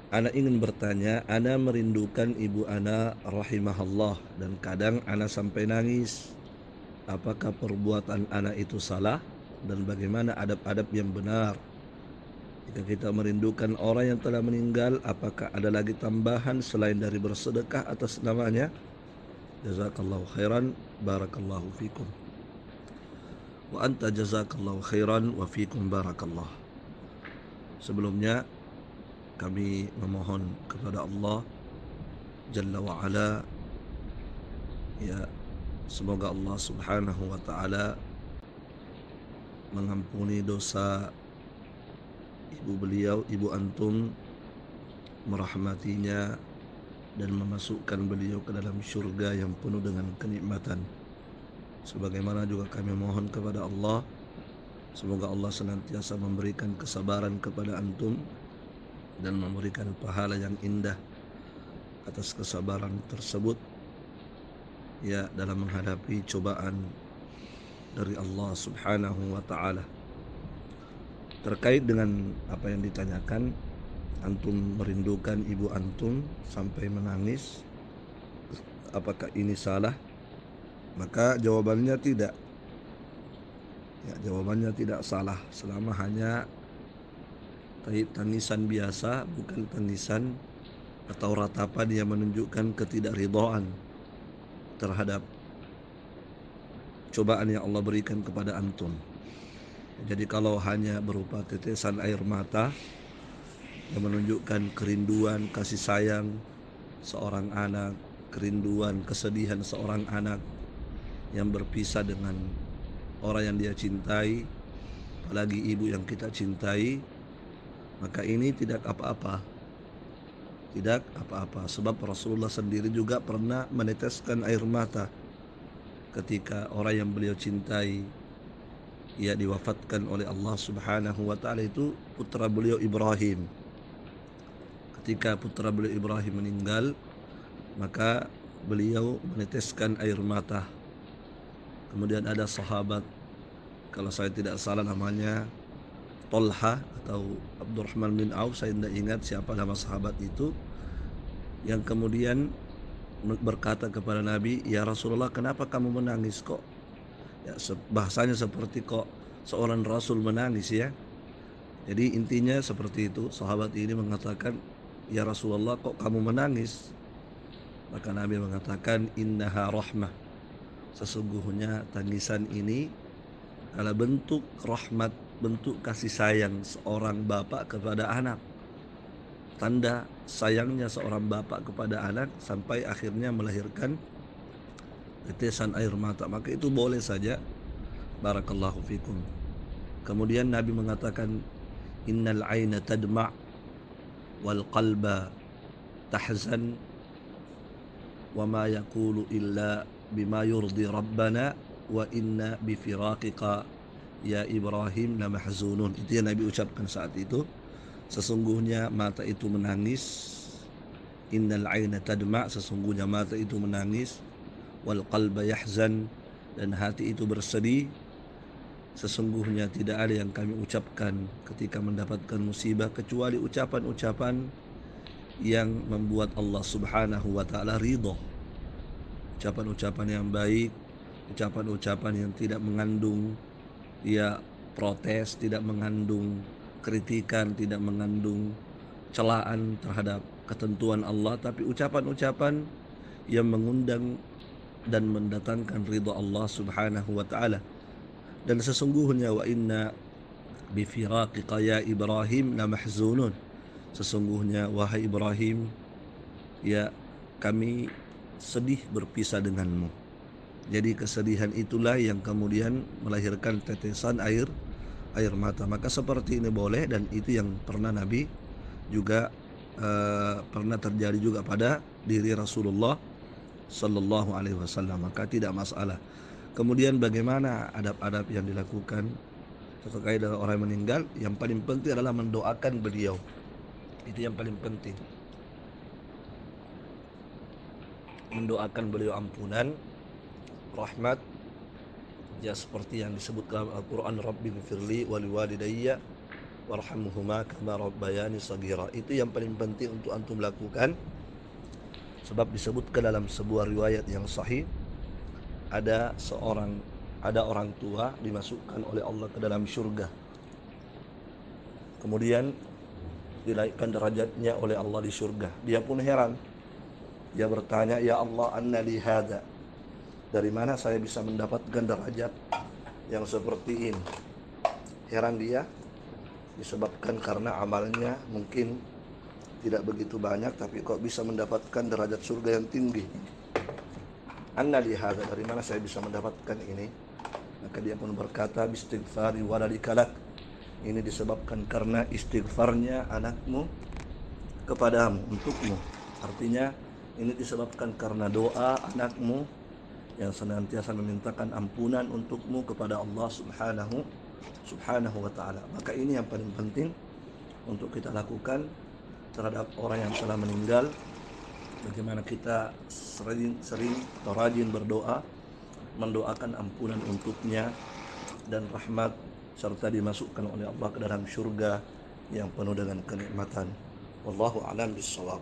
Ana ingin bertanya, ana merindukan ibu ana rahimahullah dan kadang ana sampai nangis. Apakah perbuatan ana itu salah dan bagaimana adab-adab yang benar? Jika kita merindukan orang yang telah meninggal, apakah ada lagi tambahan selain dari bersedekah atas namanya? Jazakallahu khairan, barakallahu fikum. Wa anta jazakallahu khairan wa fikum barakallah. Sebelumnya kami memohon kepada Allah Jalla wa Ala, ya, semoga Allah Subhanahu wa taala mengampuni dosa ibu beliau, ibu antum, merahmatinya dan memasukkan beliau ke dalam syurga yang penuh dengan kenikmatan. Sebagaimana juga kami mohon kepada Allah, semoga Allah senantiasa memberikan kesabaran kepada antum dan memberikan pahala yang indah atas kesabaran tersebut, ya, dalam menghadapi cobaan dari Allah Subhanahu wa taala. Terkait dengan apa yang ditanyakan, antum merindukan ibu antum sampai menangis, apakah ini salah? Maka jawabannya tidak. Ya, jawabannya tidak salah selama hanya tangisan biasa, bukan tangisan atau ratapan yang menunjukkan ketidakridhaan terhadap cobaan yang Allah berikan kepada antum. Jadi kalau hanya berupa tetesan air mata yang menunjukkan kerinduan, kasih sayang seorang anak, kerinduan, kesedihan seorang anak yang berpisah dengan orang yang dia cintai, apalagi ibu yang kita cintai, maka ini tidak apa-apa. Tidak apa-apa, sebab Rasulullah sendiri juga pernah meneteskan air mata ketika orang yang beliau cintai ia diwafatkan oleh Allah Subhanahu wa taala, itu putra beliau Ibrahim. Ketika putra beliau Ibrahim meninggal, maka beliau meneteskan air mata. Kemudian ada sahabat, kalau saya tidak salah namanya Tolha atau Abdurrahman bin Auf, saya tidak ingat siapa nama sahabat itu, yang kemudian berkata kepada Nabi, "Ya Rasulullah, kenapa kamu menangis kok?" Ya, bahasanya seperti kok seorang Rasul menangis, ya. Jadi intinya seperti itu. Sahabat ini mengatakan, "Ya Rasulullah, kok kamu menangis?" Maka Nabi mengatakan, "Innaha rahmah." Sesungguhnya tangisan ini adalah bentuk rahmat, bentuk kasih sayang seorang bapak kepada anak. Tanda sayangnya seorang bapak kepada anak sampai akhirnya melahirkan tetesan air mata. Maka itu boleh saja. Barakallahu fikum. Kemudian Nabi mengatakan, "Innal aina tadma' wal qalba tahzan wa ma yaqulu illa bima yurdi rabbana wa inna bi firaqika ya Ibrahim la mahzunun." Itu yang Nabi ucapkan saat itu. Sesungguhnya mata itu menangis. Innal aina tadma', sesungguhnya mata itu menangis. Wal qalba yahzan, dan hati itu bersedih. Sesungguhnya tidak ada yang kami ucapkan ketika mendapatkan musibah kecuali ucapan-ucapan yang membuat Allah Subhanahu wa taala ridha. Ucapan-ucapan yang baik, ucapan-ucapan yang tidak mengandung, ya, protes, tidak mengandung kritikan, tidak mengandung celaan terhadap ketentuan Allah, tapi ucapan-ucapan yang mengundang dan mendatangkan ridha Allah Subhanahu wa taala. Dan sesungguhnya wa inna bi firaqika ya Ibrahim la mahzunun. Sesungguhnya wahai Ibrahim, ya, kami sedih berpisah denganmu. Jadi kesedihan itulah yang kemudian melahirkan tetesan air mata. Maka seperti ini boleh, dan itu yang pernah Nabi juga pernah terjadi juga pada diri Rasulullah Sallallahu Alaihi Wasallam. Maka tidak masalah. Kemudian bagaimana adab-adab yang dilakukan terkait dengan orang yang meninggal? Yang paling penting adalah mendoakan beliau. Itu yang paling penting. Mendoakan beliau ampunan, rahmat, ya, seperti yang disebut dalam Al-Quran, Rabbi gfirli wali walidayya warhamhuma kama rabbayani shaghira. Itu yang paling penting untuk antum lakukan, sebab disebutkan dalam sebuah riwayat yang sahih, ada orang tua dimasukkan oleh Allah ke dalam surga, kemudian dinaikkan derajatnya oleh Allah di surga. Dia pun heran, dia bertanya, ya Allah, anna li hadza, dari mana saya bisa mendapatkan derajat yang seperti ini? Heran dia, disebabkan karena amalnya mungkin tidak begitu banyak, tapi kok bisa mendapatkan derajat surga yang tinggi. Anna li hadza, dari mana saya bisa mendapatkan ini? Maka dia pun berkata, bistighfari waladikalak, ini disebabkan karena istighfarnya anakmu kepadamu, untukmu. Artinya ini disebabkan karena doa anakmu yang senantiasa memintakan ampunan untukmu kepada Allah subhanahu wa ta'ala. Maka ini yang paling penting untuk kita lakukan terhadap orang yang telah meninggal. Bagaimana kita sering atau rajin berdoa, mendoakan ampunan untuknya dan rahmat, serta dimasukkan oleh Allah ke dalam syurga yang penuh dengan kenikmatan. Wallahu a'lam bishawab.